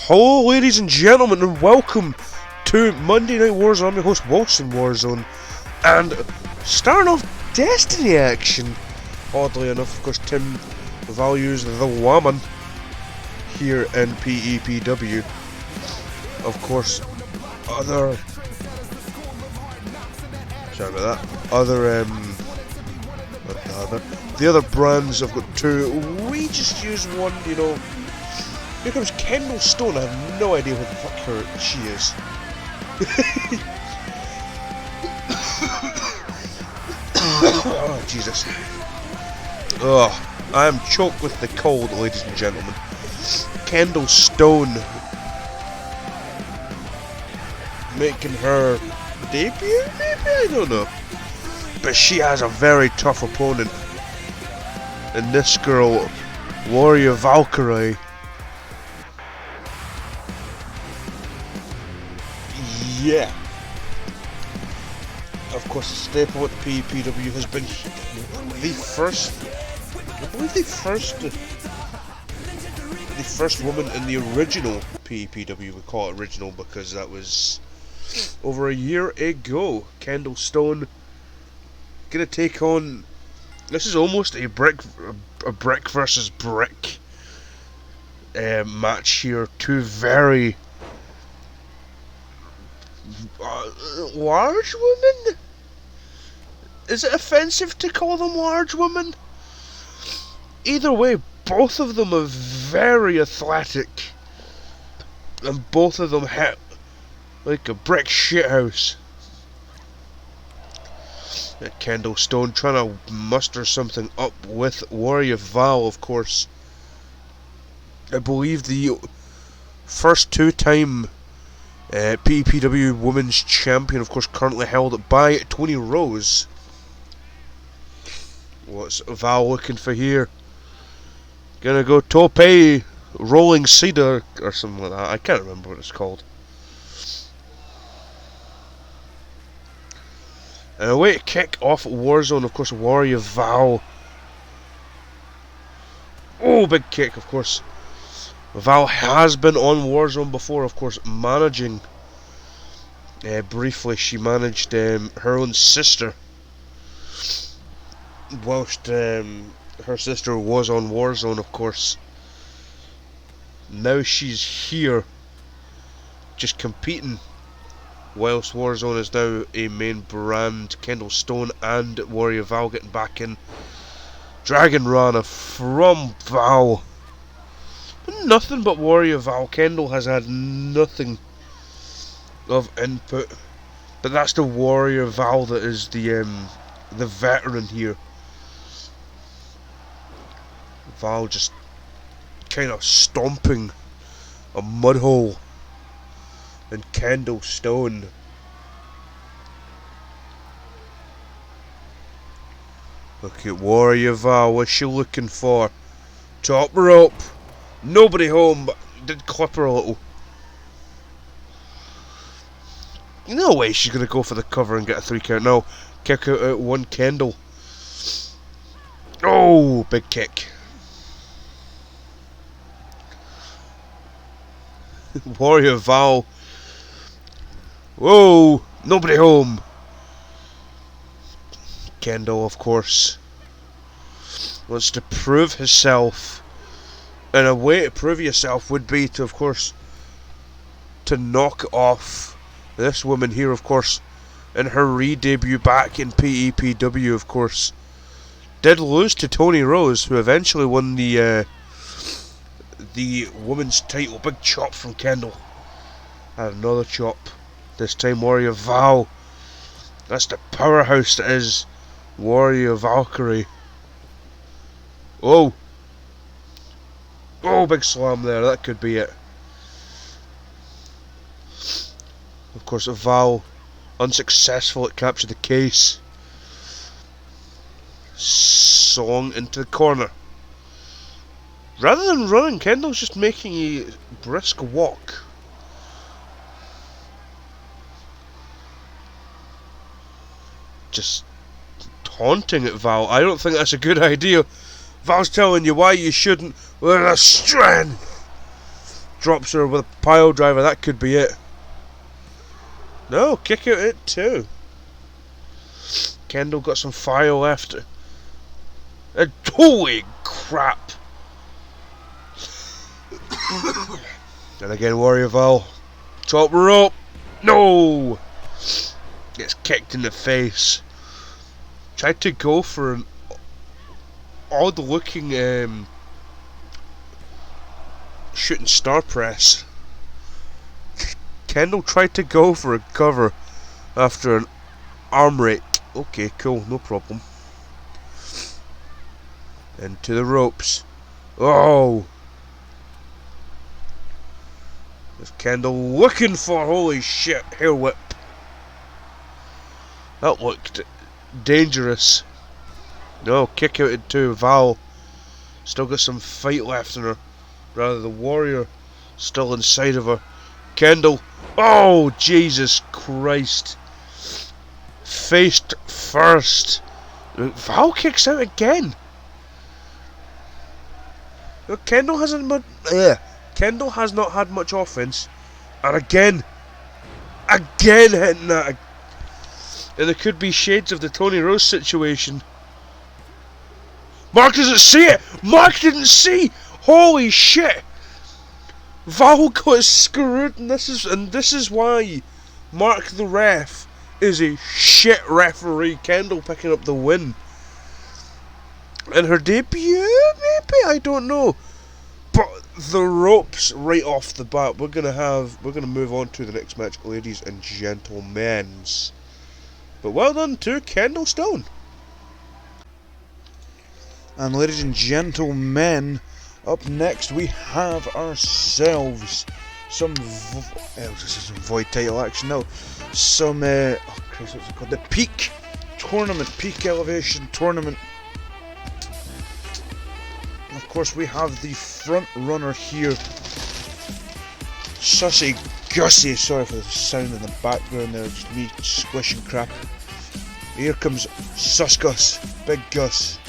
Hello ladies and gentlemen, and welcome to Monday Night Warzone. I'm your host Wilson Warzone, and starting off Destiny action. Oddly enough, of course, Tim values the woman here in PEPW. Of course, the other brands I've got two. We just use one, you know. Here comes Kendall Stone. I have no idea who the fuck she is. Oh, Jesus. I am choked with the cold, ladies and gentlemen. Kendall Stone making her debut, maybe? I don't know. But she has a very tough opponent. And this girl, Warrior Valkyrie. Yeah. Of course, the staple at PEPW has been the first woman in the original PEPW. We call it original because that was over a year ago. Kendall Stone gonna take on. This is almost a brick versus brick match here. Two very large women? Is it offensive to call them large women? Either way, both of them are very athletic, and both of them hit like a brick shithouse. Kendall Stone trying to muster something up with Warrior Val, of course. I believe the first two-time PEPW Women's Champion, of course, currently held by Tony Rose. What's Val looking for here? Gonna go tope, rolling cedar, or something like that. I can't remember what it's called. And away to kick off Warzone, of course, Warrior Val. Oh, big kick, of course. Val has been on Warzone before, of course, managing. Briefly, she managed her own sister. Whilst her sister was on Warzone, of course. Now she's here, just competing. Whilst Warzone is now a main brand, Kendall Stone and Warrior Val getting back in. Dragon Rana from Val. Nothing but Warrior Val. Kendall has had nothing of input. But that's the Warrior Val that is the veteran here. Val just kind of stomping a mud hole. And Kendall Stone look at Warrior Val. What's she looking for? Top rope. Nobody home, but did clip her a little. No way she's going to go for the cover and get a 3 count. No, kick out at one Kendall. Oh, big kick. Warrior Val. Whoa, nobody home. Kendall, of course, wants to prove herself. And a way to prove yourself would be to, of course, to knock off this woman here, of course, in her re-debut back in PEPW, of course. Did lose to Tony Rose, who eventually won the women's title. Big chop from Kendall. And another chop. This time Warrior Val. That's the powerhouse that is Warrior Valkyrie. Oh. Oh, big slam there. That could be it. Of course, Val unsuccessful at capture the case. Swung into the corner. Rather than running, Kendall's just making a brisk walk. Just taunting at Val. I don't think that's a good idea. Val's telling you why you shouldn't. With a strand. Drops her with a pile driver. That could be it. No, kick out at 2. Kendall got some fire left. And holy crap! And again, Warrior Val. Top rope. No! Gets kicked in the face. Tried to go for an odd looking shooting star press. Kendall tried to go for a cover after an arm rake. Okay, cool, no problem. Into the ropes. Oh! There's Kendall looking for, holy shit, hair whip. That looked dangerous. No, kick out into Val. Still got some fight left in her. Rather, the Warrior still inside of her. Kendall. Oh, Jesus Christ. Faced first. Val kicks out again. Look, Kendall Kendall has not had much offense. And again hitting that. And there could be shades of the Tony Rose situation. Mark doesn't see it! Mark didn't see! Holy shit! Val got screwed, and this is why Mark the ref is a shit referee. Kendall picking up the win. And her debut, maybe? I don't know. But the ropes right off the bat. We're gonna move on to the next match, ladies and gentlemen. But well done to Kendall Stone. And ladies and gentlemen, up next we have ourselves some this is some Void title action now. Some oh Christ, what's it called? The Peak Tournament, Peak Elevation Tournament. And of course we have the front runner here, Sussy Gussie. Sorry for the sound in the background there, just me squishing crap. Here comes Sus Gus, Big Gus.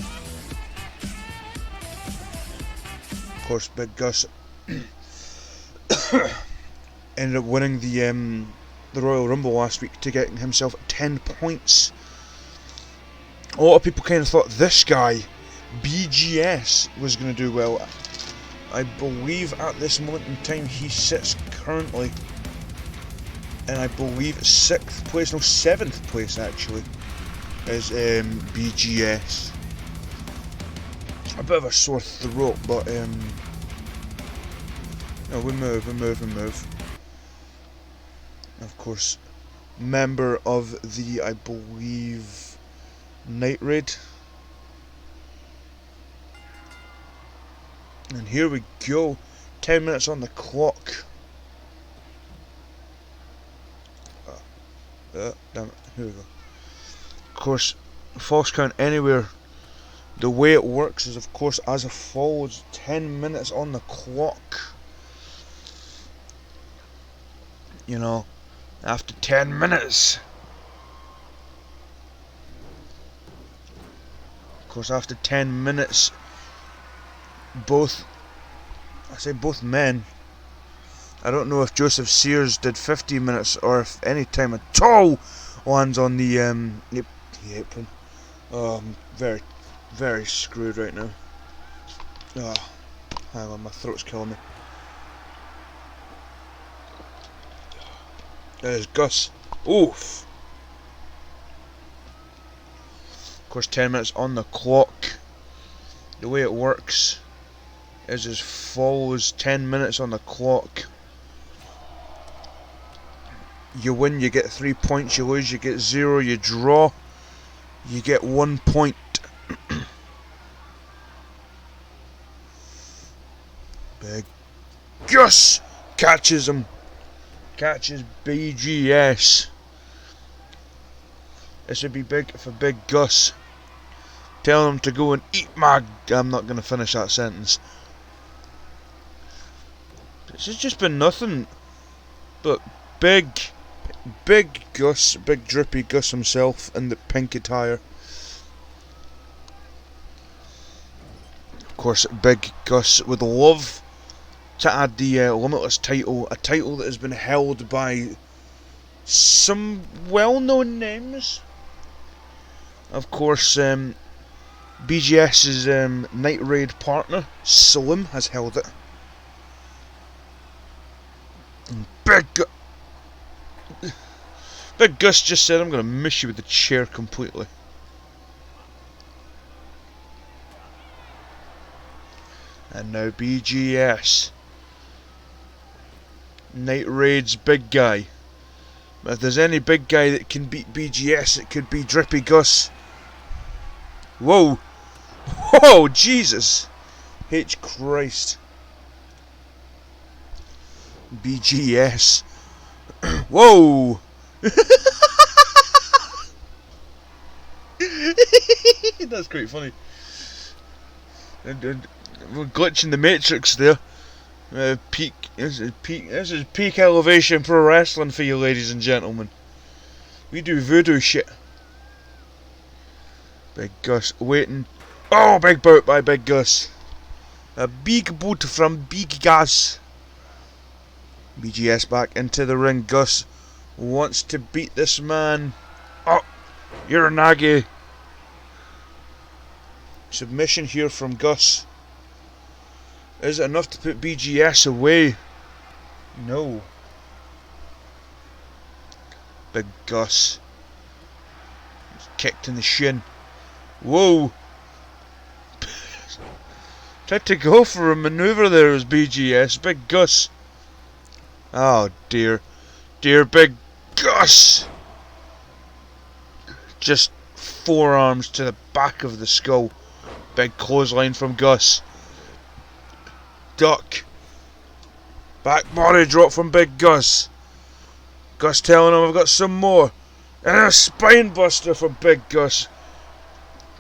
Of course, Big Gus ended up winning the Royal Rumble last week to getting himself 10 points. A lot of people kind of thought this guy, BGS, was going to do well. I believe at this moment in time he sits currently, and I believe 6th place, no 7th place actually, is BGS. A bit of a sore throat, but no, we move. Of course, member of the, I believe, Night Raid. And here we go. 10 minutes on the clock. Damn it. Here we go. Of course, false count anywhere. The way it works is, of course, as it follows. 10 minutes on the clock. You know, after 10 minutes. Of course, after 10 minutes, both men. I don't know if Joseph Sears did 15 minutes or if any time at all lands on the apron. Oh, I'm very, very screwed right now. Oh, hang on, my throat's killing me. There's Gus. Oof. Of course, 10 minutes on the clock. The way it works is as follows: 10 minutes on the clock. You win, you get 3 points. You lose, you get 0. You draw, you get 1 point. Big Gus catches him. Catches BGS. This would be big for Big Gus. Telling him to go and eat my... I'm not going to finish that sentence. This has just been nothing but Big Gus, Big Drippy Gus himself in the pink attire. Of course, Big Gus would love to add the Limitless title, a title that has been held by some well-known names. Of course, BGS's Night Raid partner, Slim, has held it. And Big Gus just said, I'm going to miss you with the chair completely. And now BGS. Night Raid's big guy. But if there's any big guy that can beat BGS, it could be Drippy Gus. Whoa! Whoa, Jesus! H Christ. BGS. Whoa! That's quite funny. We're glitching the Matrix there. This is peak elevation pro wrestling for you, ladies and gentlemen. We do voodoo shit. Big Gus waiting. Oh, big boot by Big Gus. A big boot from Big Gus. BGS back into the ring. Gus wants to beat this man. Oh, you're a naggy. Submission here from Gus. Is it enough to put BGS away? No. Big Gus. He's kicked in the shin. Whoa. Tried to go for a maneuver there as BGS. Big Gus. Oh dear. Dear Big Gus. Just forearms to the back of the skull. Big clothesline from Gus. Duck. Back body drop from Big Gus. Gus telling him I've got some more. And a spine buster from Big Gus.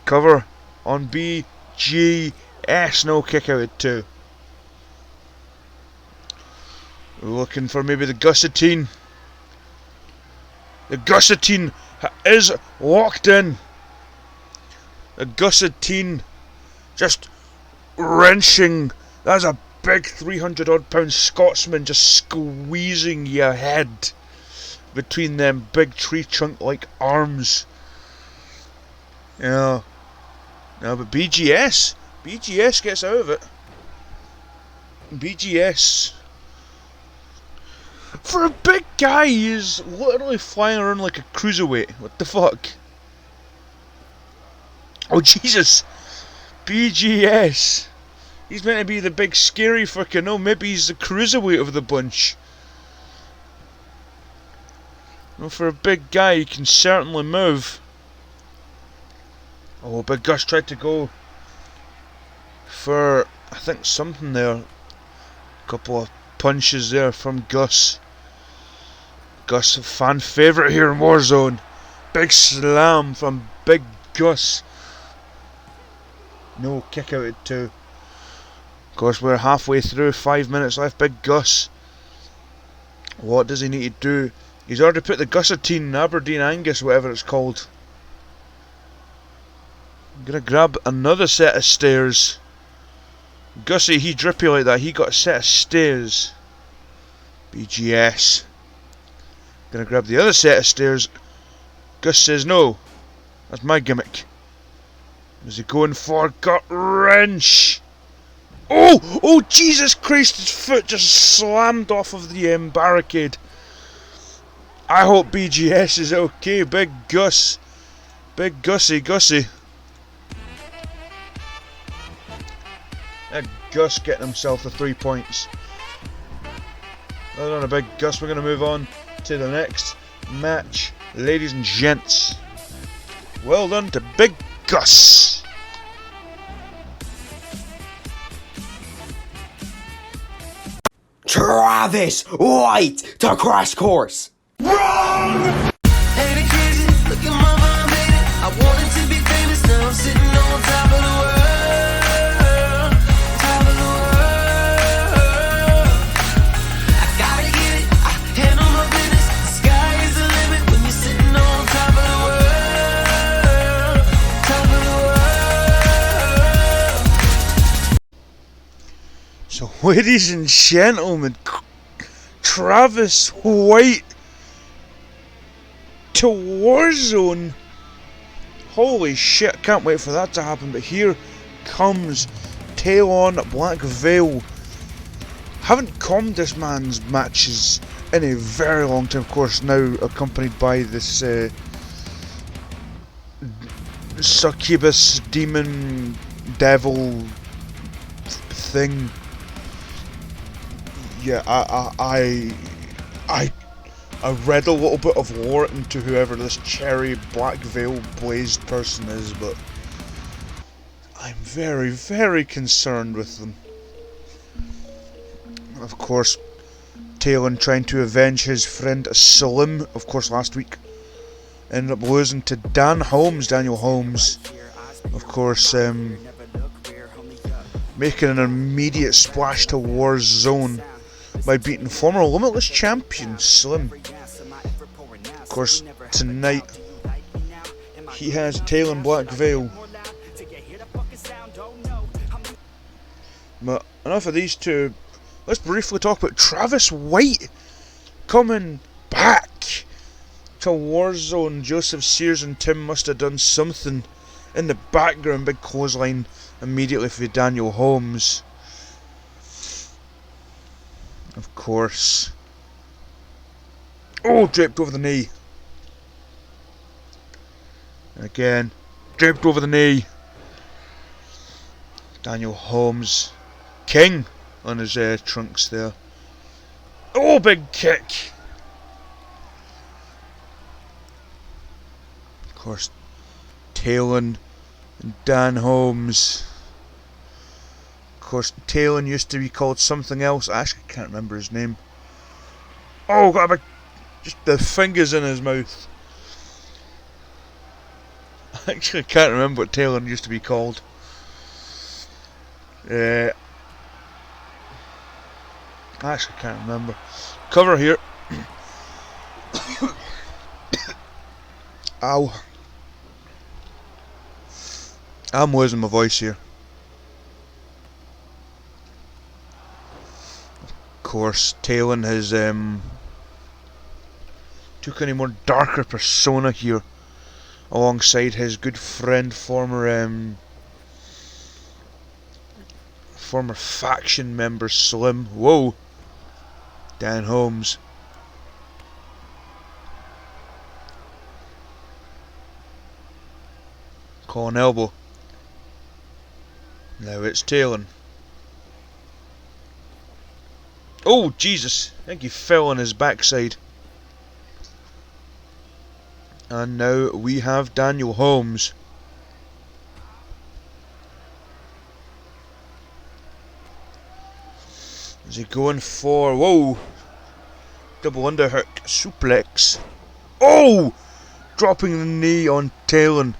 Cover on BGS. No kick out at 2. Looking for maybe the Gussatine. The Gussatine is locked in. The Gussatine just wrenching. That's a big 300-odd pound Scotsman just squeezing your head between them big tree trunk like arms. Yeah. No, but BGS gets out of it. BGS, for a big guy, he is literally flying around like a cruiserweight. What the fuck? Oh Jesus! BGS. He's meant to be the big scary fucker. No, maybe he's the cruiserweight of the bunch. Well, for a big guy, he can certainly move. Oh, Big Gus tried to go for, I think, something there. A couple of punches there from Gus. Gus, a fan favourite here in Warzone. Big slam from Big Gus. No, kick out at 2. Of course, we're halfway through, 5 minutes left. Big Gus. What does he need to do? He's already put the Gussatine, Aberdeen Angus, whatever it's called. I'm gonna grab another set of stairs. Gussie, he drippy like that. He got a set of stairs. BGS. Gonna grab the other set of stairs. Gus says no. That's my gimmick. Is he going for gut wrench? Oh! Oh Jesus Christ! His foot just slammed off of the barricade. I hope BGS is okay. Big Gus. Big Gussie. And Gus getting himself the 3 points. Well done, a Big Gus. We're going to move on to the next match, ladies and gents. Well done to Big Gus. Travis White to Crash Course. Wrong! Hey, the kids, look at my mom, baby. I wanted to be famous, now I'm sitting on top of the world. Top of the world. I gotta get it, I handle my business. The sky is the limit when you're sitting on top of the world. Top of the world. So Ladies and gentlemen, Travis White to Warzone. Holy shit, can't wait for that to happen. But here comes Talon Black Veil. Haven't commed this man's matches in a very long time, of course, now accompanied by this succubus demon devil thing. Yeah, I read a little bit of lore into whoever this cherry black veil blazed person is, but I'm very, very concerned with them. Of course, Talon trying to avenge his friend Slim, of course, last week. Ended up losing to Daniel Holmes. Of course, making an immediate splash to Warzone by beating former Limitless Champion Slim. Of course, tonight he has Talon Black Veil. But enough of these two. Let's briefly talk about Travis White coming back to Warzone. Joseph Sears and Tim must have done something in the background. Big clothesline immediately for Daniel Holmes. Of course. Oh, draped over the knee. And again, draped over the knee. Daniel Holmes, king on his trunks there. Oh, big kick. Of course, Talon and Dan Holmes. Of course, Talon used to be called something else. I actually can't remember his name. Oh, got a big, just the fingers in his mouth. I actually can't remember what Talon used to be called. I actually can't remember. Cover here. Ow. I'm losing my voice here. Of course, Talon has took on a more darker persona here, alongside his good friend, former faction member Slim. Whoa. Dan Holmes. Call an elbow. Now it's Talon. Oh, Jesus. I think he fell on his backside. And now we have Daniel Holmes. Is he going for... Whoa! Double underhook. Suplex. Oh! Dropping the knee on Talon.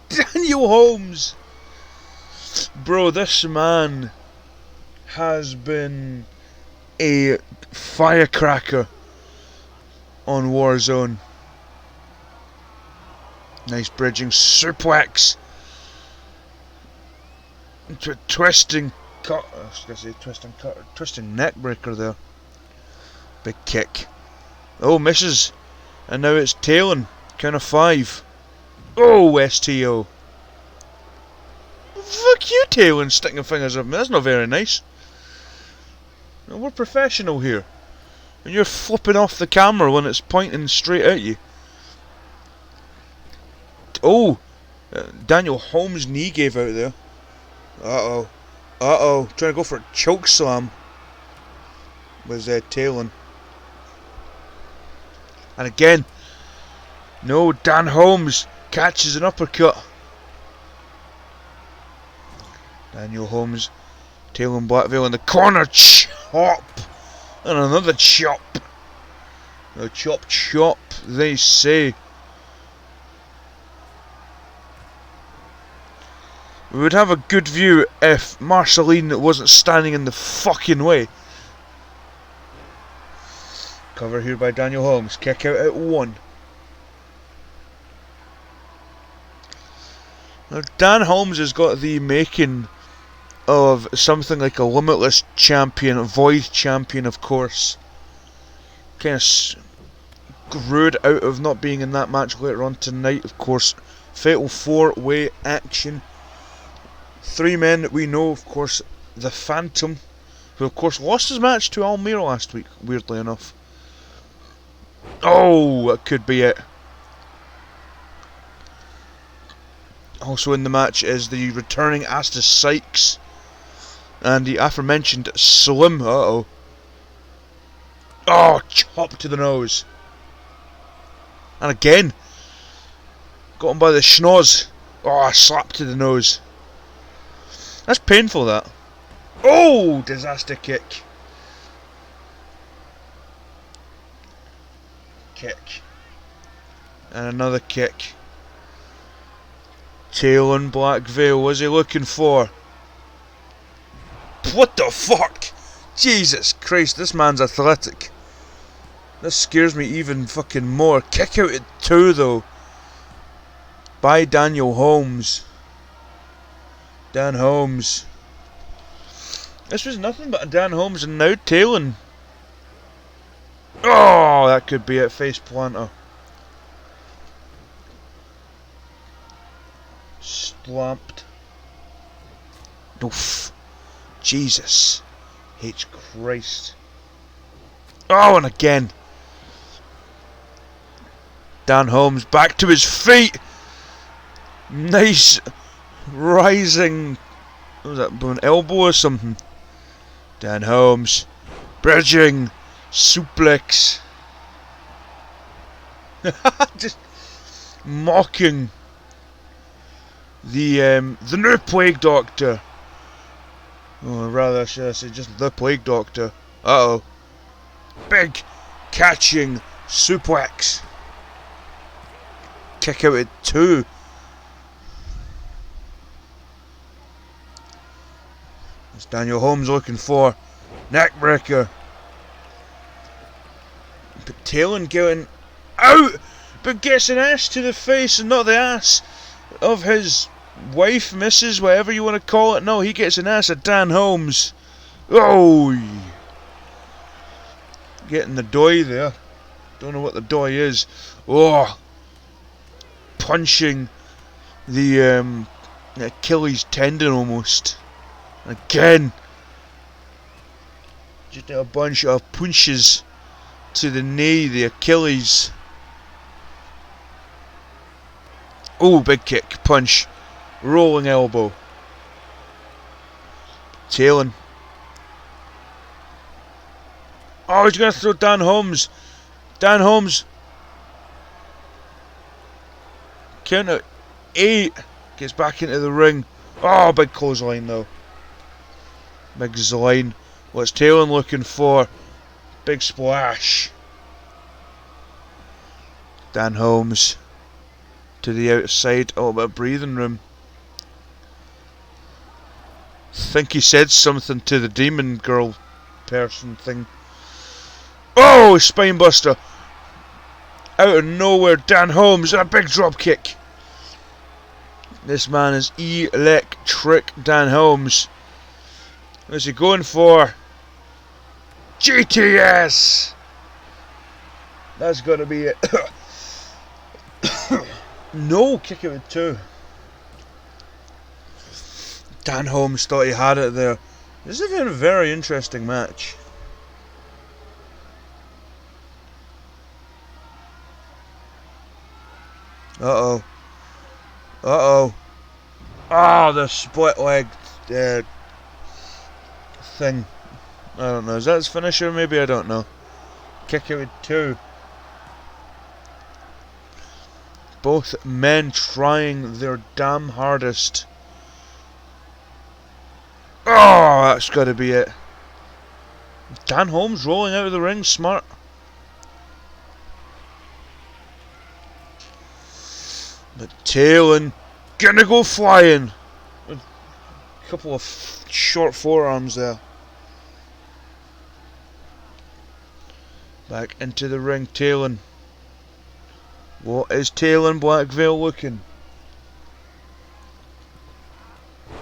Daniel Holmes! Bro, this man has been a firecracker on Warzone. Nice bridging suplex. Twisting cut. I was gonna say twisting cut. Twisting neck breaker there. Big kick. Oh, misses. And now it's Talon. Count of 5. Oh, STO. Fuck you, Talon, sticking your fingers up. That's not very nice. No, we're professional here. And you're flipping off the camera when it's pointing straight at you. Oh! Daniel Holmes' knee gave out there. Uh-oh. Uh-oh. Trying to go for a choke slam. Was Talon. And again. No, Dan Holmes catches an uppercut. Daniel Holmes. Talon Blackveil in the corner. Chop! And another chop. A chop chop, they say. We would have a good view if Marceline wasn't standing in the fucking way. Cover here by Daniel Holmes. Kick out at 1. Now Dan Holmes has got the making of something like a Limitless champion, a Void champion, of course. Kind of screwed out of not being in that match later on tonight, of course. Fatal 4-way action. 3 men that we know, of course. The Phantom, who of course lost his match to Almira last week, weirdly enough. Oh, that could be it. Also in the match is the returning Asta Sykes and the aforementioned Slim. Uh-oh. Oh, chop to the nose. And again. Got him by the schnoz. Oh, a slap to the nose. That's painful, that. Oh, disaster kick. Kick. And another kick. Tail and Black Veil, what's he looking for? What the fuck? Jesus Christ, this man's athletic. This scares me even fucking more. Kick out at 2 though. By Daniel Holmes. Dan Holmes. This was nothing but a Dan Holmes and now Talon. Oh, that could be it. Face planter. Slamped. Oof. Jesus. H. Christ. Oh, and again. Dan Holmes back to his feet. Nice rising. What was that? An elbow or something? Dan Holmes. Bridging. Suplex. Just mocking the new Plague Doctor. Or rather, should I say just the Plague Doctor. Uh-oh. Big catching suplex. Kick out at 2. That's Daniel Holmes looking for. Neckbreaker. But Talon getting out, but gets an ass to the face and not the ass of his wife, missus, whatever you want to call it. No, he gets an ass at Dan Holmes. Oh, getting the doy there. Don't know what the doy is. Oh, punching the Achilles tendon almost. Again, just a bunch of punches to the knee, the Achilles. Oh, big kick, punch, rolling elbow. Talon. Oh, he's going to throw Dan Holmes. Dan Holmes. Count out 8. Gets back into the ring. Oh, big clothesline though. Big line. What's Talon looking for? Big splash. Dan Holmes to the outside. Oh, a bit of breathing room. Think he said something to the demon girl person thing. Oh, spinebuster. Out of nowhere, Dan Holmes, a big drop kick. This man is electric, Dan Holmes. What's he going for? GTS! That's got to be it. No, kick out at 2. Dan Holmes thought he had it there. This has been a very interesting match. Uh-oh. Uh-oh. Ah, the split leg thing. I don't know. Is that his finisher? Maybe, I don't know. Kick out at 2. Both men trying their damn hardest. Oh, that's got to be it. Dan Holmes rolling out of the ring, smart. But Talon gonna go flying. A couple of short forearms there. Back into the ring, Talon. What is Talon Black Veil looking?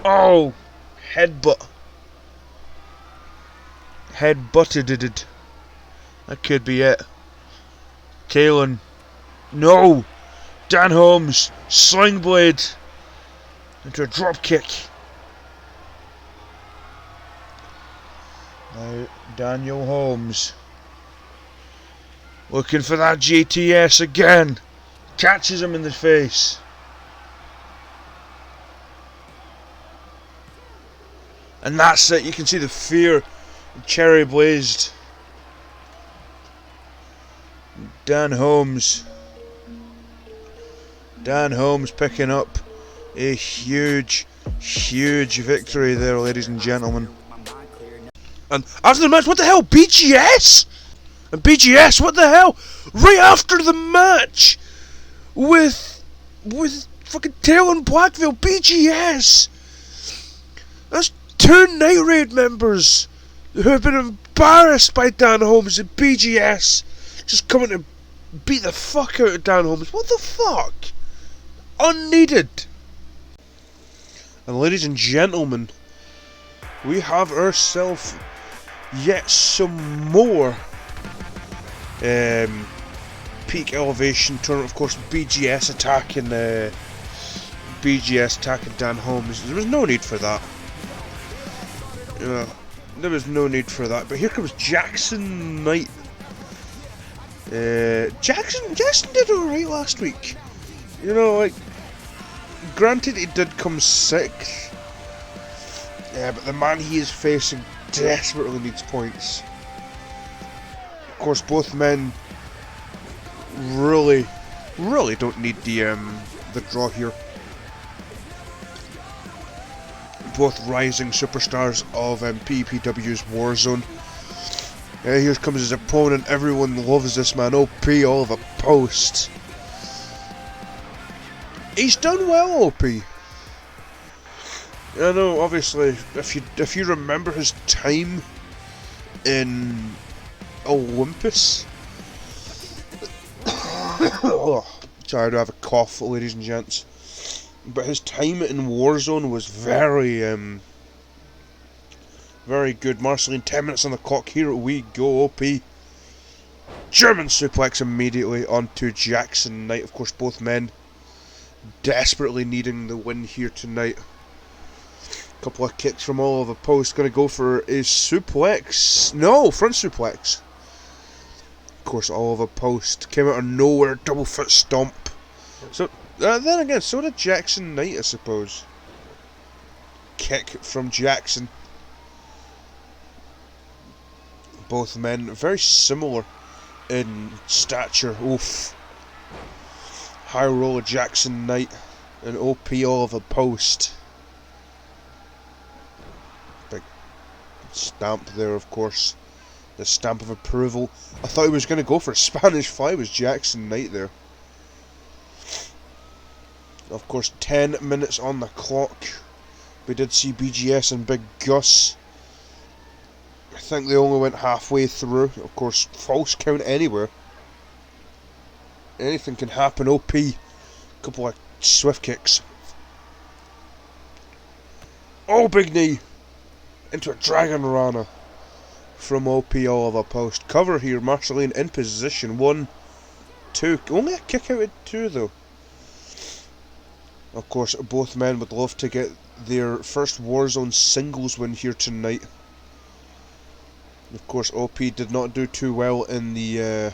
Oh, headbutt. Headbutted. That could be it. Kalen. No! Dan Holmes. Sling blade. Into a drop kick. Now, Daniel Holmes. Looking for that GTS again. Catches him in the face. And that's it. You can see the fear. Cherry blazed. Dan Holmes picking up a huge victory there, ladies and gentlemen. And after the match, what the hell? BGS? And BGS, what the hell? Right after the match with fucking Talon Blackville, BGS. That's 2 Night Raid members who have been embarrassed by Dan Holmes and BGS just coming to beat the fuck out of Dan Holmes. What the fuck? Unneeded. And ladies and gentlemen, we have ourselves yet some more peak elevation tournament. Of course, BGS attacking Dan Holmes. There was no need for that. There was no need for that. But here comes Jackson Knight. Jackson did alright last week. You know, like, granted he did come 6th. Yeah, but the man he is facing desperately needs points. Of course, both men really don't need the draw here. Both rising superstars of PEPW'S Warzone. Here comes his opponent. Everyone loves this man. OP, Oliver Post. He's done well, OP. I know, obviously, if you remember his time in Olympus. Oh, sorry, I do have a cough, ladies and gents. But his time in Warzone was very good. Marceline, 10 minutes on the clock. Here we go, OP. German suplex immediately onto Jackson Knight. Of course, both men desperately needing the win here tonight. Couple of kicks from Oliver Post. Going to go for a suplex. No, front suplex. Of course, Oliver Post came out of nowhere. Double foot stomp. So, then again, so did Jackson Knight, I suppose. Kick from Jackson. Both men very similar in stature. Oof. High roller Jackson Knight and OP Oliver Post. Big stamp there, of course. The stamp of approval. I thought he was going to go for a Spanish Fly. Was Jackson Knight there? Of course, 10 minutes on the clock. We did see BGS and Big Gus. I think they only went halfway through. Of course, false count anywhere. Anything can happen. OP. Couple of swift kicks. Oh, big knee. Into a Dragon Rana from OP Oliver Post. Cover here. Marceline in position. 1, 2. Only a kick out of 2 though. Of course, both men would love to get their first Warzone singles win here tonight. Of course, OP did not do too well in the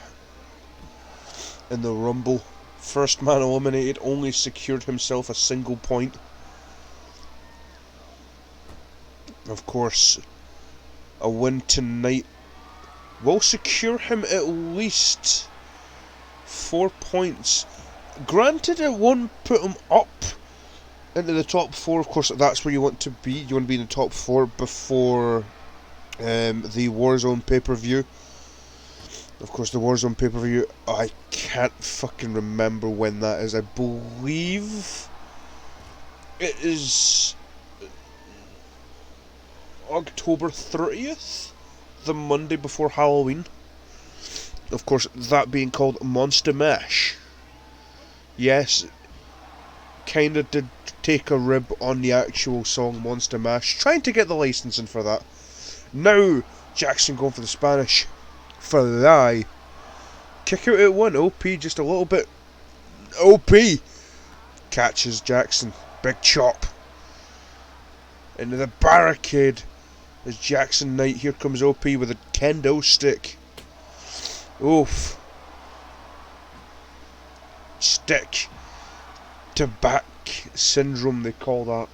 Rumble. First man eliminated, only secured himself a single point. Of course, a win tonight will secure him at least 4 points. Granted, it won't put him up into the top 4. Of course, that's where you want to be. You want to be in the top 4 before the Warzone pay-per-view. Of course, the Warzone pay-per-view, I can't fucking remember when that is. I believe it is October 30th, the Monday before Halloween. Of course, that being called Monster Mash. Yes, kinda did take a rib on the actual song Monster Mash, trying to get the licensing for that. Now, Jackson going for the Spanish Fly. Kick out at 1, OP just a little bit. OP catches Jackson, big chop. Into the barricade as Jackson Knight, here comes OP with a kendo stick. Oof. Stick to back syndrome, they call that.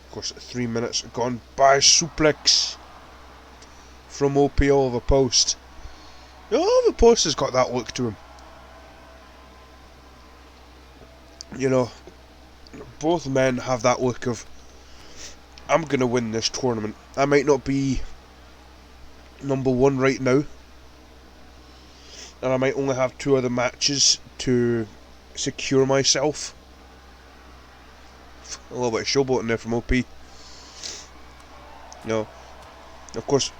Of course, 3 minutes gone by. Suplex from OP Oliver Post. Oliver Post has got that look to him. You know, both men have that look of, I'm going to win this tournament. I might not be number 1 right now, and I might only have 2 other matches to secure myself. A little bit of showboating there from OP. You know, of course,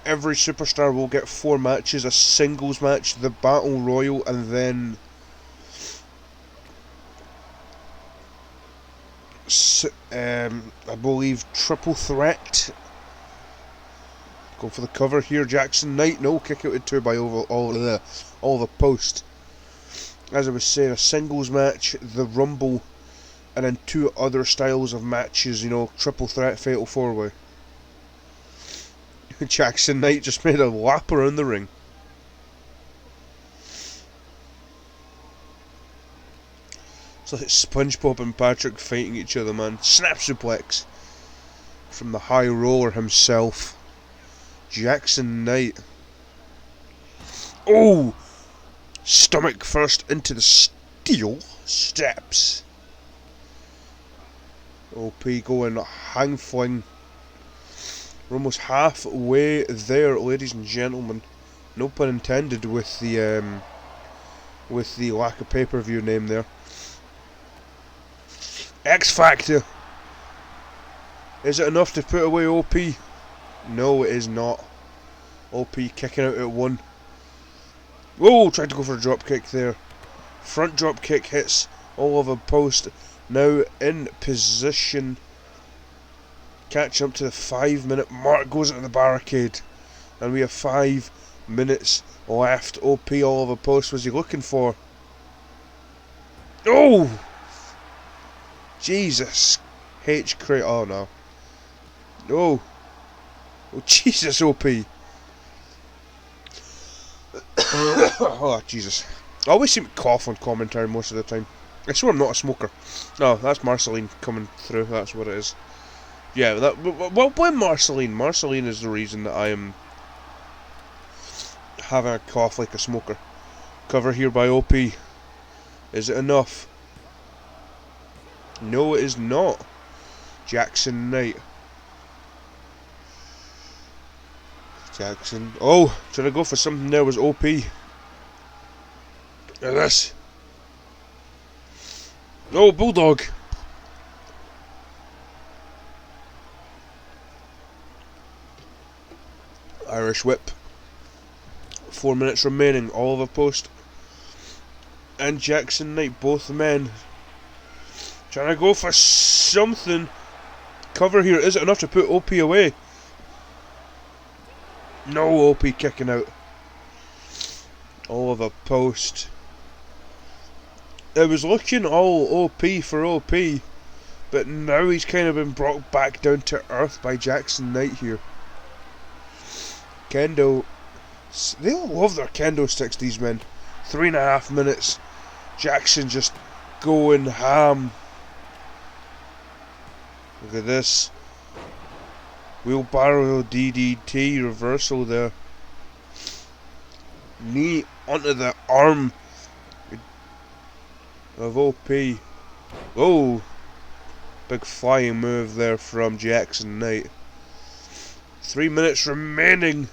every superstar will get 4 matches: a singles match, the Battle Royal, and then I believe triple threat. Go for the cover here, Jackson Knight. No, kick out at 2 by all the Post. As I was saying, a singles match, the Rumble, and then 2 other styles of matches. You know, triple threat, fatal 4-way. Jackson Knight just made a lap around the ring. It's like SpongeBob and Patrick fighting each other, man. Snap suplex from the high roller himself, Jackson Knight. Oh! Stomach first into the steel steps. OP going hang fling. We're almost halfway there, ladies and gentlemen. No pun intended with the lack of pay-per-view name there. X Factor. Is it enough to put away OP? No, it is not. OP kicking out at 1. Whoa, tried to go for a drop kick there. Front drop kick hits Oliver Post. Now in position. Catch up to the 5-minute mark. Goes into the barricade. And we have 5 minutes left. OP Oliver Post, was he looking for? Oh! Jesus. H crate. Oh no. Oh. Oh Jesus, OP. Oh Jesus. I always seem to cough on commentary most of the time. I swear I'm not a smoker. No, that's Marceline coming through, that's what it is. Yeah, well, blame Marceline. Marceline is the reason that I am having a cough like a smoker. Cover here by OP. Is it enough? No, it is not. Jackson Knight. Jackson. Oh, trying to go for something there was OP. Look at this. Oh, Bulldog. Irish Whip. 4 minutes remaining. Oliver Post and Jackson Knight, both men, trying to go for something. Cover here. Is it enough to put OP away? No, OP kicking out. Oliver Post. It was looking all OP for OP, but now he's kind of been brought back down to earth by Jackson Knight here. Kendo. They all love their kendo sticks, these men. 3.5 minutes. Jackson just going ham. Look at this. Wheelbarrow DDT reversal there. Knee onto the arm of OP. Oh, big flying move there from Jackson Knight. 3 minutes remaining.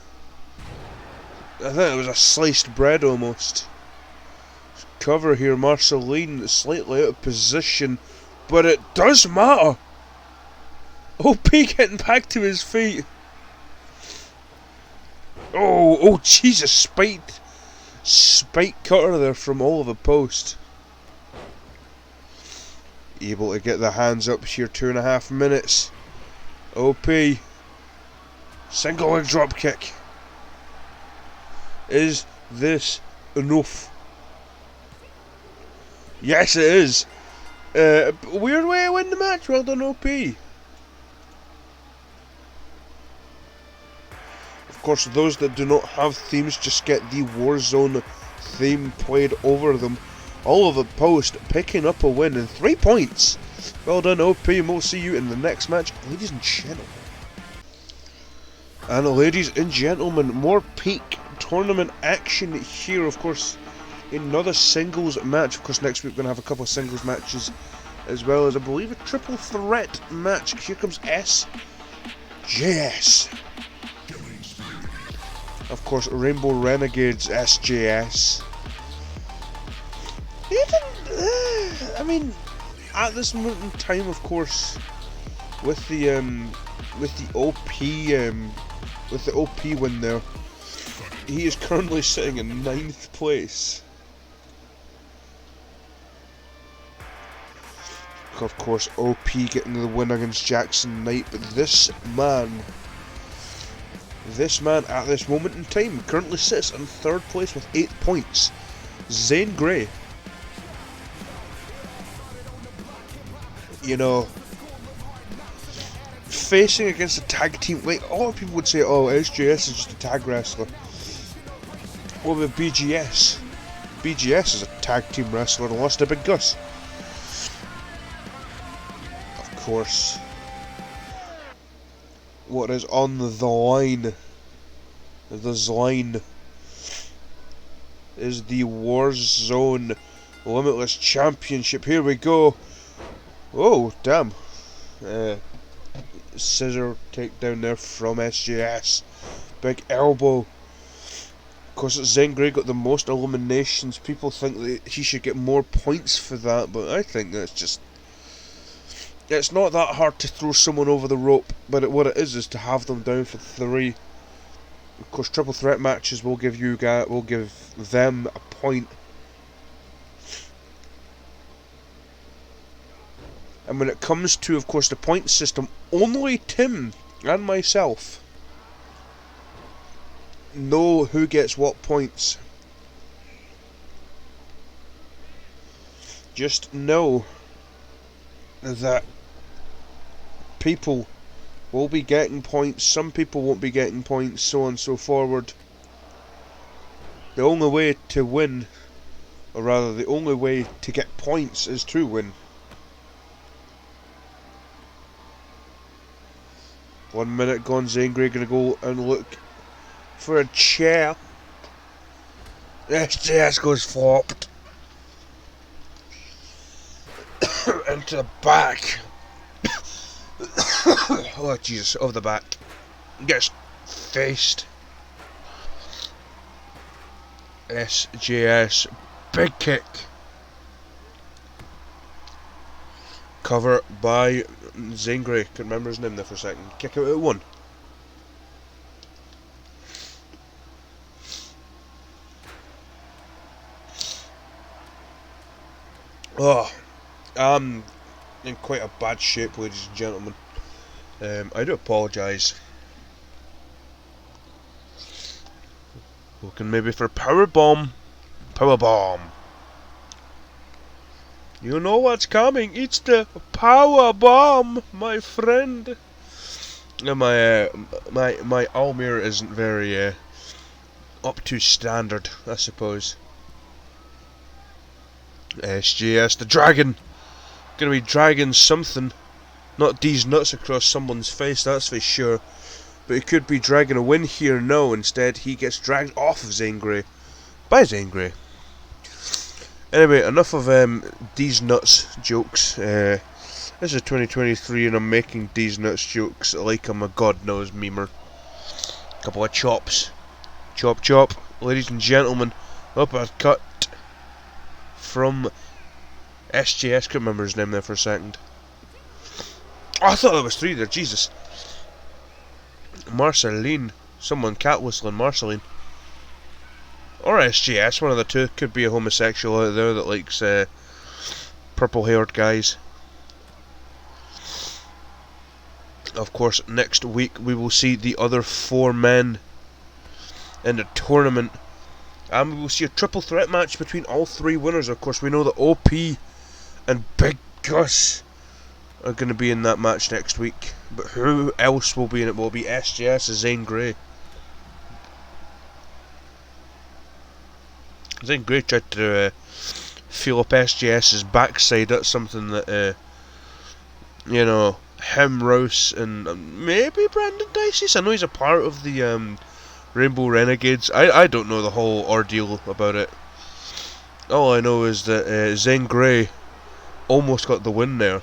I think it was a sliced bread almost. Cover here, Marceline slightly out of position, but it does matter. OP getting back to his feet. Oh Jesus, spike cutter there from Oliver Post. able to get the hands up here. 2.5 minutes. OP. Single leg drop kick. Is this enough? Yes, it is. Weird way to win the match. Well done, OP. Of course, those that do not have themes just get the Warzone theme played over them. All of the post picking up a win in 3 points. Well done, OP, and we'll see you in the next match, ladies and gentlemen. And ladies and gentlemen, more peak tournament action here. Of course, another singles match. Of course, next week we're going to have a couple of singles matches, as well as, I believe, a triple threat match. Here comes SJS. Of course, Rainbow Renegades, SJS. I mean, at this moment in time, of course, with the OP win there, he is currently sitting in 9th place. Of course, OP getting the win against Jackson Knight, but this man at this moment in time currently sits in 3rd place with 8 points. Zane Grey. You know, facing against a tag team, like a lot of people would say, oh, SJS is just a tag wrestler. What about BGS? BGS is a tag team wrestler and lost to Big Gus. Of course, what is on the line, is the Warzone Limitless Championship. Here we go. Oh, damn. Scissor takedown there from SJS. Big elbow. Of course, Zane Grey got the most eliminations. People think that he should get more points for that, but I think that's just... It's not that hard to throw someone over the rope, but what it is to have them down for 3. Of course, triple threat matches will give them a point. And when it comes to, of course, the point system, only Tim and myself know who gets what points. Just know that people will be getting points, some people won't be getting points, so on and so forward. The only way to win, or rather the only way to get points, is to win. 1 minute gone. Zane Grey gonna go and look for a chair. SJS goes flopped into the back. Oh Jesus, over the back. Gets faced. SJS big kick. Cover by Zane Grey. Couldn't remember his name there for a second. Kick out at 1. Oh, I'm in quite a bad shape, ladies and gentlemen. I do apologise. Looking maybe for power bomb. Power bomb. You know what's coming? It's the power bomb, my friend. My Almir isn't very up to standard, I suppose. SJS the dragon. Gonna be dragging something. Not these nuts across someone's face, that's for sure. But he could be dragging a win here. No, instead he gets dragged off of Zane Grey by Zane Grey. Anyway, enough of these nuts jokes. This is 2023 and I'm making these nuts jokes like I'm a god knows memer. Couple of chops. Chop chop. Ladies and gentlemen, uppercut from SJS. Couldn't remember his name there for a second. Oh, I thought there was 3 there, Jesus. Marceline. Someone cat whistling Marceline. Or SJS, one of the two. Could be a homosexual out there that likes purple haired guys. Of course, next week we will see the other 4 men in the tournament, and we will see a triple threat match between all 3 winners. Of course, we know that OP and Big Gus are going to be in that match next week, but who else will be in it? Will it be SJS and Zane Grey? Zane Grey tried to feel up SJS's backside. That's something that, you know, him, Rouse, and maybe Brandon Dicey. I know he's a part of the Rainbow Renegades. I don't know the whole ordeal about it. All I know is that Zane Grey almost got the win there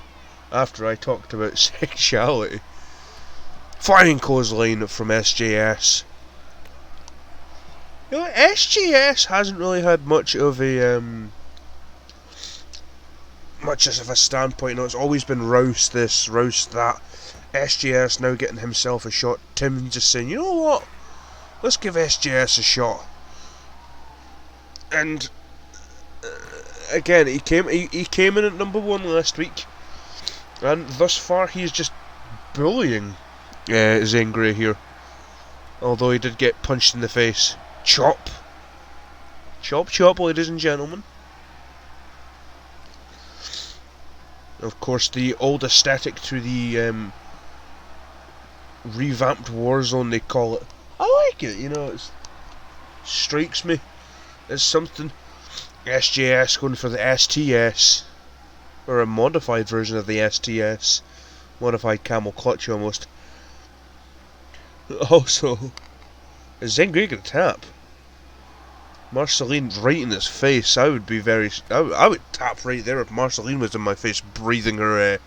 after I talked about sexuality. Flying clothesline from SJS. You know, SJS hasn't really had much of a standpoint. You know, it's always been Rouse this, Rouse that. SJS now getting himself a shot. Tim just saying, you know what? Let's give SJS a shot. And again, he came in at number 1 last week, and thus far he's just bullying Zane Grey here. Although he did get punched in the face. Chop. Chop, chop, ladies and gentlemen. Of course, the old aesthetic to the revamped Warzone, they call it. I like it, you know, it strikes me as something. SJS going for the STS, or a modified version of the STS. Modified camel clutch almost. Also, is Zane Grey going to tap? Marceline right in his face. I would be very. I would tap right there if Marceline was in my face, breathing her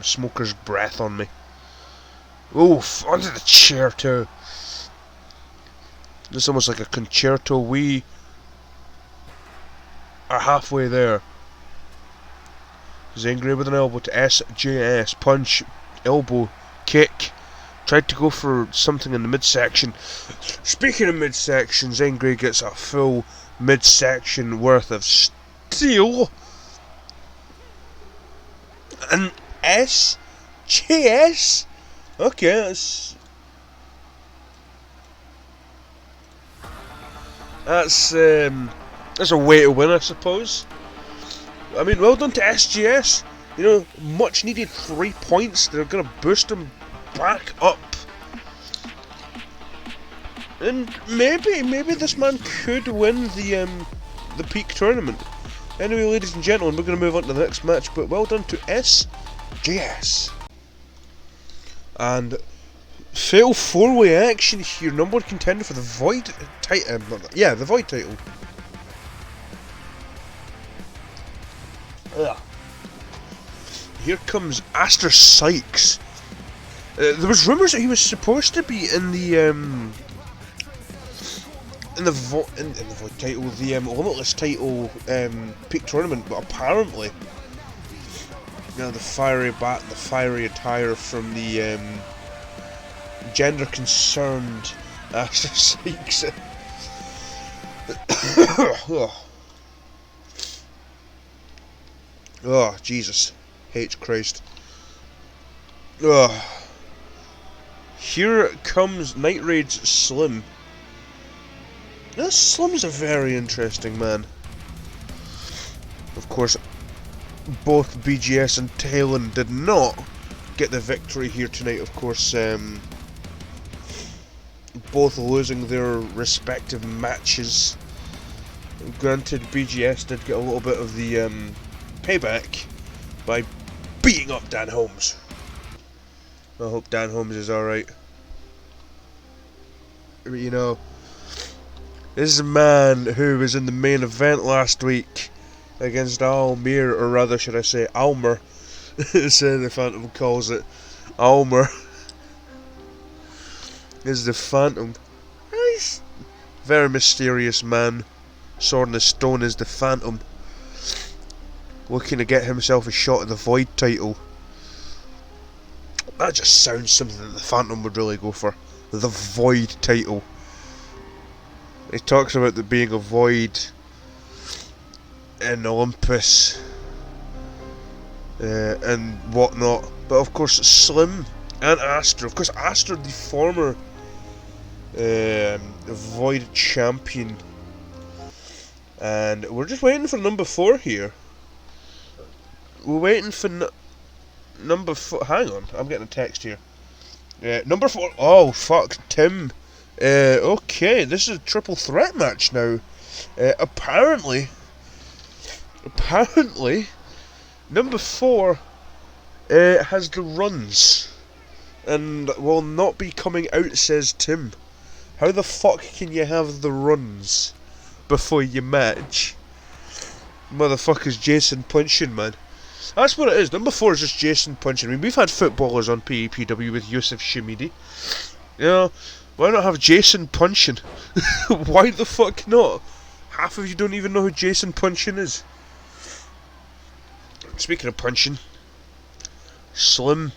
smoker's breath on me. Oof! Onto the chair too. It's almost like a concerto. We are halfway there. Zane Grey with an elbow to SJS. Punch, elbow, kick. Tried to go for something in the midsection. Speaking of midsection, Zane Grey gets a full midsection worth of steel. An SJS? Okay, that's a way to win, I suppose. I mean, well done to SJS. You know, much needed 3 points. They're going to boost them back up. And maybe this man could win the peak tournament. Anyway, ladies and gentlemen, we're going to move on to the next match, but well done to SJS. And fatal 4-way action here. Number 1 contender for the Void title. Yeah, the Void title. Ugh. Here comes Aster Sykes. There was rumours that he was supposed to be in the Void title, the Limitless title peak tournament, but apparently, you know, the fiery bat, the fiery attire from the gender concerned Aster Sykes. Oh, Jesus. H. Christ. Oh. Here comes Night Raid's Slim. Now, Slim's a very interesting man. Of course, both BGS and Talon did not get the victory here tonight. Of course, both losing their respective matches. Granted, BGS did get a little bit of the payback by beating up Dan Holmes. I hope Dan Holmes is alright. You know, this is a man who was in the main event last week against Almir, or rather should I say Almer, as the Phantom calls it. Almer is the Phantom. He's a very mysterious man. Sword in the Stone is the Phantom, looking to get himself a shot at the Void title. That just sounds something that the Phantom would really go for. The Void title. He talks about there being a void in Olympus. and whatnot. But of course, Slim and Aster. Of course, Aster, the former Void champion. And we're just waiting for number 4 here. We're waiting for number 4. Hang on, I'm getting a text here. Number 4. Oh, fuck, Tim. Okay, this is a triple threat match now. Apparently, number 4 has the runs and will not be coming out, says Tim. How the fuck can you have the runs before your match? Motherfucker's Jason punching, man. That's what it is. Number 4 is just Jason punching. I mean, we've had footballers on PEPW with Yusuf Shamidi. You know, why not have Jason punching? Why the fuck not? Half of you don't even know who Jason punching is. Speaking of punching, Slim.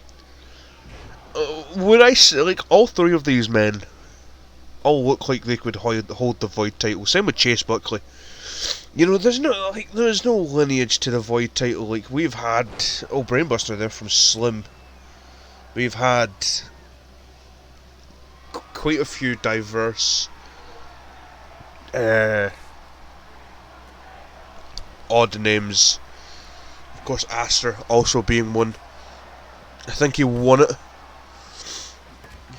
Would I say, like, all 3 of these men all look like they could hold the Void title? Same with Chase Buckley. You know, there's no lineage to the Void title. Like, we've had Brainbuster there from Slim. We've had quite a few diverse odd names. Of course, Aster also being one. I think he won it,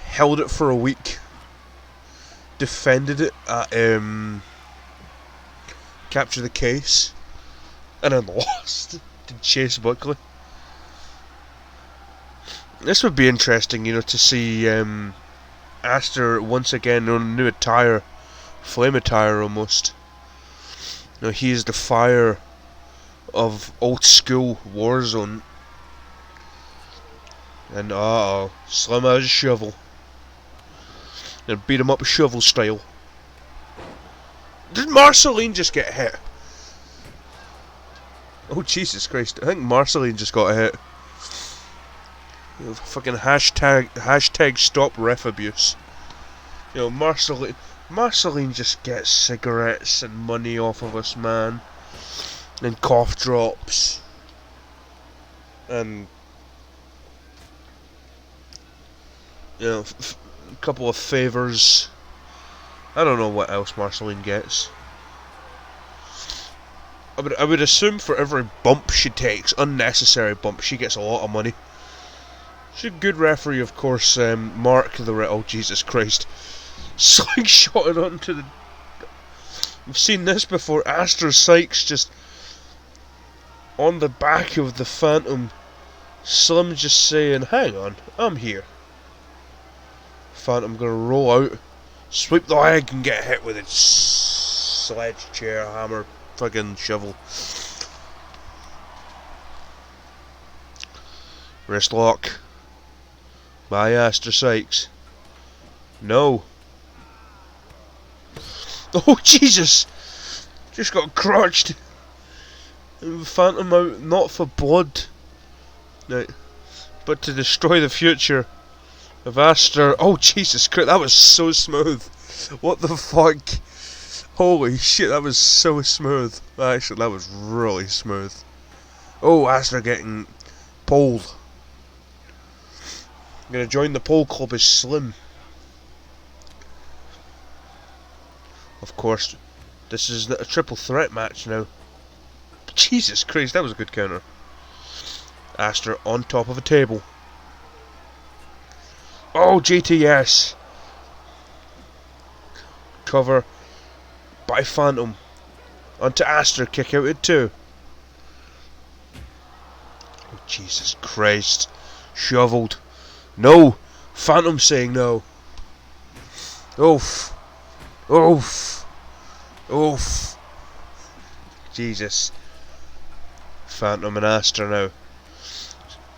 held it for a week, defended it at Capture the Case, and then lost to Chase Buckley. This would be interesting, you know, to see Aster once again on a new attire, flame attire almost. You know, he is the fire of old school Warzone. And Slim has a shovel. And beat him up shovel style. Did Marceline just get hit? Oh Jesus Christ, I think Marceline just got a hit. You know, fucking hashtag stop ref abuse. You know, Marceline just gets cigarettes and money off of us, man. And cough drops. And, you know, a couple of favours. I don't know what else Marceline gets. I would assume for every bump she takes, unnecessary bump, she gets a lot of money. She's a good referee, of course. Mark the oh Jesus Christ, slingshotted onto the. We've seen this before. Aster Sykes just on the back of the Phantom. Slim just saying, "Hang on, I'm here." Phantom gonna roll out, sweep the leg, and get hit with its sledge, chair, hammer, fucking shovel. Wrist lock by Aster Sykes. No. Oh Jesus! Just got crotched. And Phantom out, not for blood, no, but to destroy the future of Aster. Oh Jesus Christ, that was so smooth. What the fuck? Holy shit, that was so smooth. Actually, that was really smooth. Oh, Aster getting poled. I'm gonna join the pole club as Slim. Of course, this is a triple threat match now. Jesus Christ, that was a good counter. Aster on top of a table. Oh, GTS. Cover by Phantom. Onto Aster, kick out at 2. Oh, Jesus Christ. Shoveled. No! Phantom saying no. Oof. Oof. Oof. Jesus. Phantom and Aster now.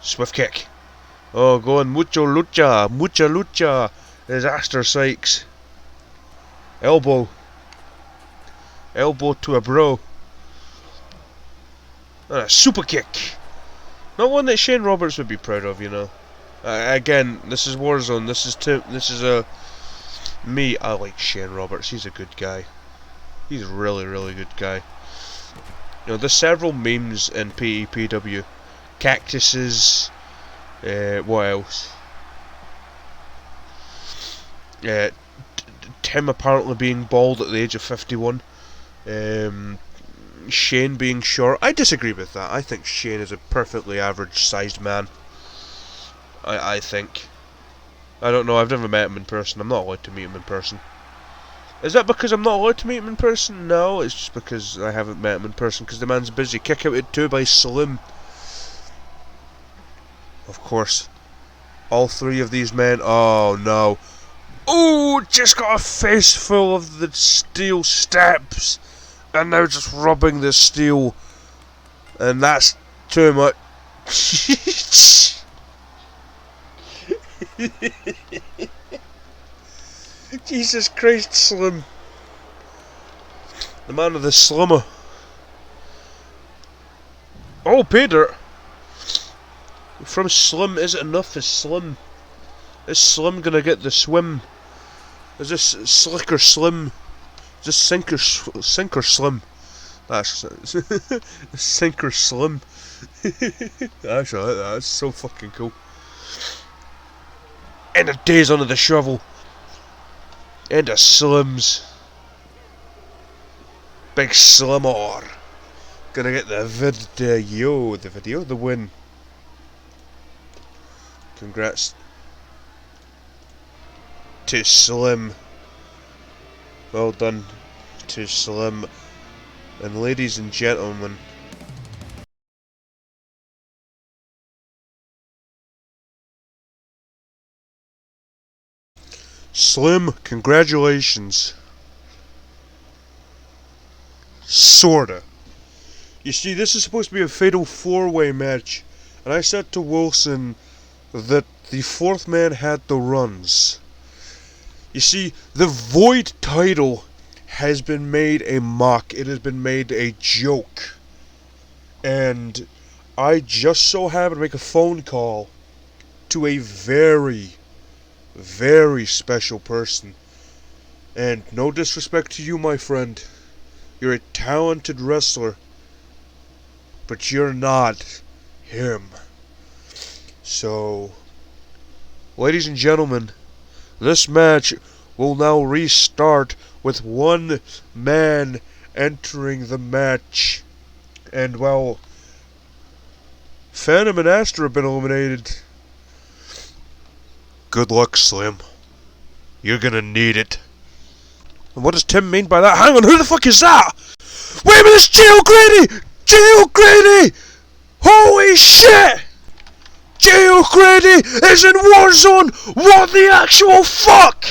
Swift kick. Oh, going mucha lucha. There's Aster Sykes. Elbow to a bro. And a super kick. Not one that Shane Roberts would be proud of, you know. Again, this is Warzone. This is me. I like Shane Roberts. He's a good guy. He's a really, really good guy. You know, there's several memes in PEPW cactuses. What else? Tim apparently being bald at the age of 51. Shane being short. I disagree with that. I think Shane is a perfectly average sized man. I think. I don't know, I've never met him in person. I'm not allowed to meet him in person. Is that because I'm not allowed to meet him in person? No, it's just because I haven't met him in person, because the man's busy. Kick out at 2 by Slim. Of course. All 3 of these men. Oh no. Oh, just got a face full of the steel steps. And now just rubbing the steel. And that's too much. Jesus Christ, Slim. The man of the slimmer. Oh, Peter. From Slim, is it enough for Slim? Is Slim gonna get the swim? Is this Slicker Slim? Is this Sinker Slim? That's Sinker Slim. That's right, that's so fucking cool. And a days under the shovel. And a Slims. Big Slimmer. Gonna get the video. The win. Congrats to Slim. Well done to Slim. And ladies and gentlemen, Slim, congratulations. Sorta. You see, this is supposed to be a fatal 4-way match, and I said to Wilson that the 4th man had the runs. You see, the Void title has been made a mock. It has been made a joke. And I just so happened to make a phone call to a very, very special person. And no disrespect to you, my friend. You're a talented wrestler. But you're not him. So, ladies and gentlemen, this match will now restart with 1 man entering the match. And, well, Phantom and Astor have been eliminated. Good luck, Slim. You're gonna need it. And what does Tim mean by that? Hang on, who the fuck is that? Wait a minute, it's Jay O'Grady! Jay O'Grady! Holy shit! Jay O'Grady is in Warzone! What the actual fuck?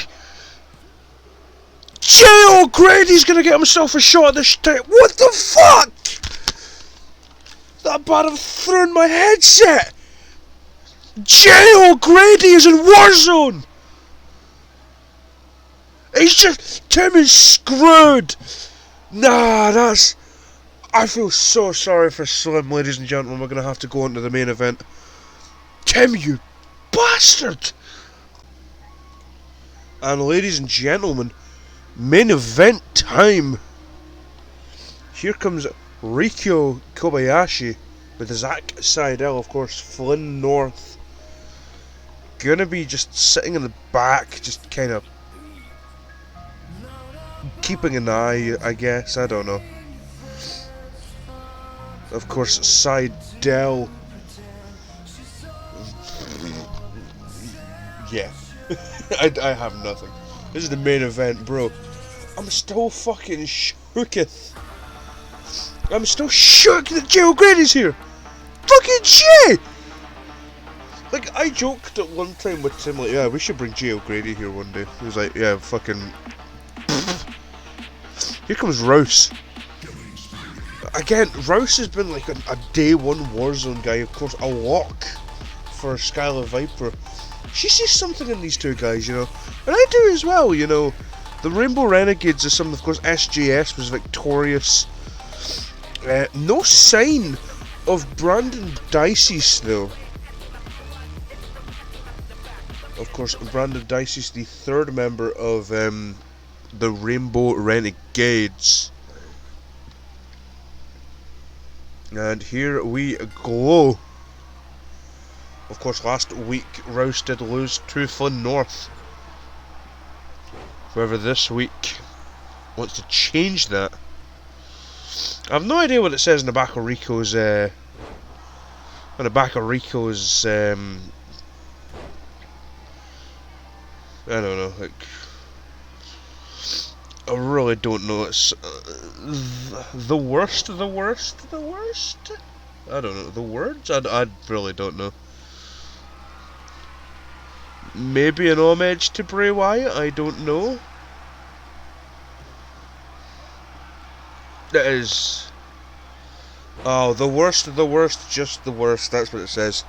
Jay O'Grady's gonna get himself a shot at this shit. What the fuck? That bad have thrown my headset! Jay O'Grady is in Warzone! He's just... Tim is screwed! Nah, that's... I feel so sorry for Slim, ladies and gentlemen. We're gonna have to go on to the main event. Tim, you bastard! And ladies and gentlemen, main event time. Here comes Rikyo Kobayashi with Zack Seidel, of course, Flynn North. Gonna be just sitting in the back, just kind of keeping an eye, I guess. I don't know. Of course, Seidel. Yeah. I have nothing. This is the main event, bro. I'm still fucking shooketh. I'm still shook that Jay O'Grady's here. Fucking Jay! Like, I joked at one time with Tim, like, yeah, we should bring Jay O'Grady here one day. He was like, yeah, fucking... Here comes Rouse. Again, Rouse has been like a day 1 Warzone guy, of course, a lock for Skylar Viper. She sees something in these 2 guys, you know, and I do as well, you know. The Rainbow Renegades is something, of course. SJS was victorious. No sign of Brandon Dicey, though. Of course, Brandon Dicey is the 3rd member of the Rainbow Renegades. And here we go. Of course, last week Rouse did lose to Flynn North. However, this week wants to change that. I have no idea what it says in the back of Rico's. On the back of Rico's. I don't know. Like, I really don't know. It's the worst. I don't know the words. I really don't know. Maybe an homage to Bray Wyatt. I don't know. That is. Oh, the worst, just the worst. That's what it says.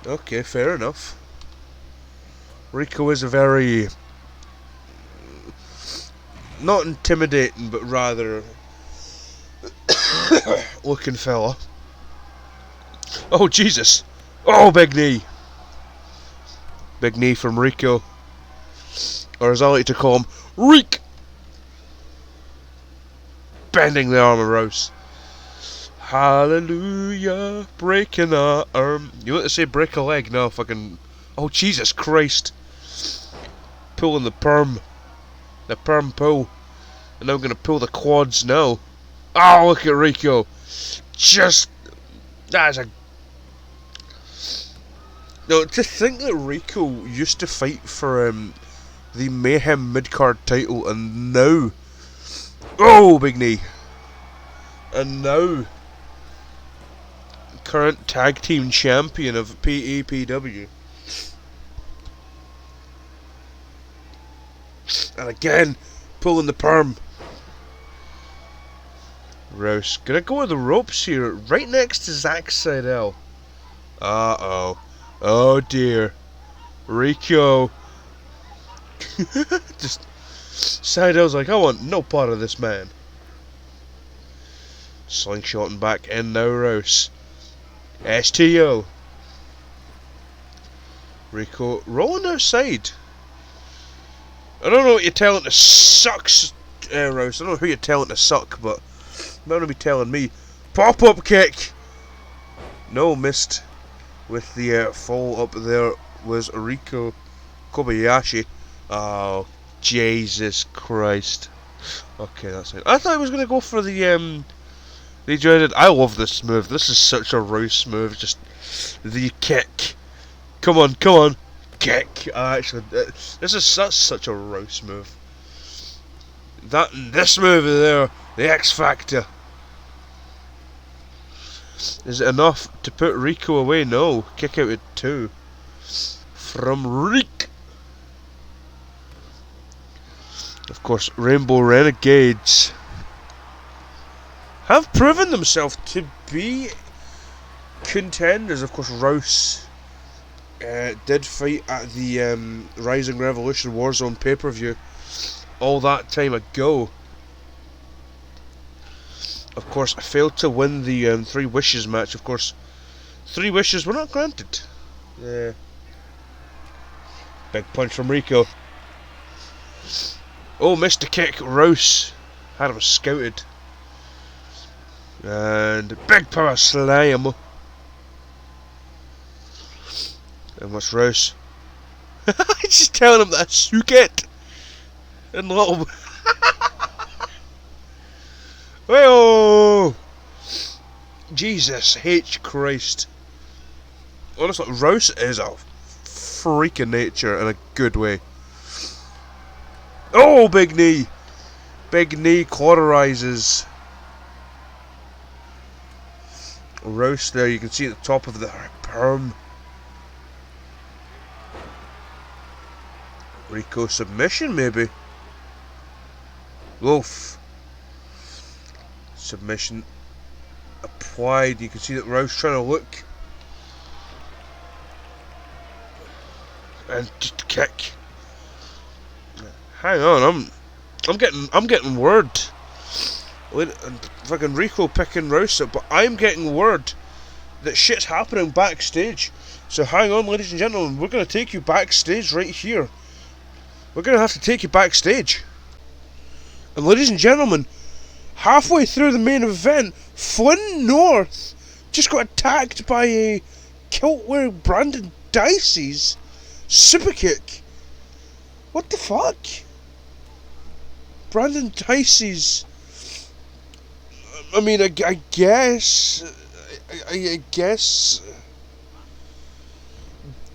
Okay, fair enough. Rico is a very not intimidating, but rather looking fella. Oh Jesus! Oh, big knee! Big knee from Rico, or as I like to call him, Reek. Bending the arm of Rouse. Hallelujah, breaking a arm. You want to say break a leg? No, fucking. Oh Jesus Christ! Pulling the perm pull, and I'm gonna pull the quads now. Oh, look at Rico! Just that's a. No, to think that Rico used to fight for the Mayhem mid-card title, and now, oh, big knee, and now current tag team champion of PEPW. And again, pulling the perm. Rouse gonna go with the ropes here, right next to Zack Seidel. Uh-oh. Oh dear. Rico. Just Seidel's like, I want no part of this man. Slingshotting back in now, Rouse. STO. Rico rolling outside. I don't know what you're telling to sucks, Rouse. I don't know who you're telling to suck, but you're not going to be telling me. Pop-up kick! No, missed. With the fall up there was Rico Kobayashi. Oh, Jesus Christ. Okay, that's it. I thought he was going to go for the dreaded. I love this move. This is such a Rouse move. Just the kick. Come on, come on. Kick. Actually, this is such a Rouse move. This move there, the X Factor. Is it enough to put Rico away? No. Kick out at 2 from Reek. Of course, Rainbow Renegades have proven themselves to be contenders. Of course, Rouse did fight at the Rising Revolution Warzone pay-per-view all that time ago. Of course, I failed to win the 3 Wishes match. Of course, 3 wishes were not granted. Yeah. Big punch from Rico. Oh, missed the kick. Rouse had him scouted. And big power slam. And what's Rouse? Just telling him that I suck it. And little. Well, Jesus H Christ. Honestly, Rouse is a freak of nature in a good way. Oh, big knee. Big knee cauterizes Rouse there. You can see at the top of the perm. Rico submission maybe. Oof. Submission applied. You can see that Rouse trying to look and just kick. Hang on, I'm getting word. Fucking Rico picking Rouse up, but I'm getting word that shit's happening backstage. So hang on, ladies and gentlemen, we're gonna take you backstage right here. We're gonna have to take you backstage. And ladies and gentlemen, halfway through the main event, Flynn North just got attacked by a kilt wearing Brandon Dicey's super kick. What the fuck? Brandon Dicey's. I mean, I guess. I guess.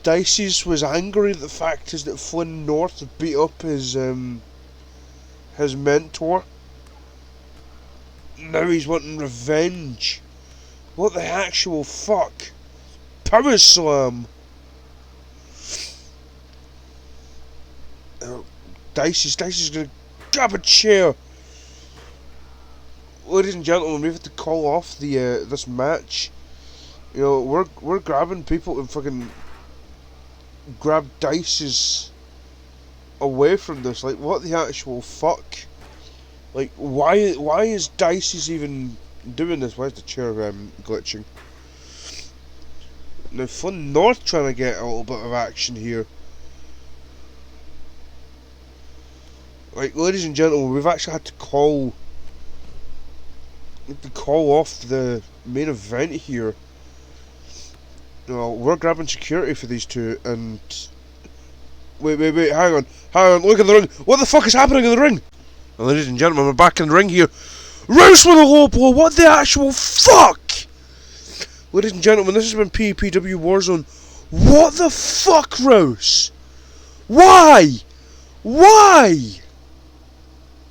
Dicey's was angry at the fact is that Flynn North had beat up his mentor. Now he's wanting revenge. What the actual fuck? Power slam. Dicey's gonna grab a chair. Ladies and gentlemen, we have to call off the this match. You know, we're grabbing people and fucking grab Dicey's away from this. Like, what the actual fuck? Like, why is Dicey's even doing this? Why is the chair glitching? Now Flynn North trying to get a little bit of action here. Like, ladies and gentlemen, we've actually had to call off the main event here. You know, we're grabbing security for these two, and wait, hang on, look at the ring. What the fuck is happening in the ring? And ladies and gentlemen, we're back in the ring here. Rouse with a low blow. What the actual fuck? Ladies and gentlemen, this has been PEPW Warzone. What the fuck, Rouse? Why?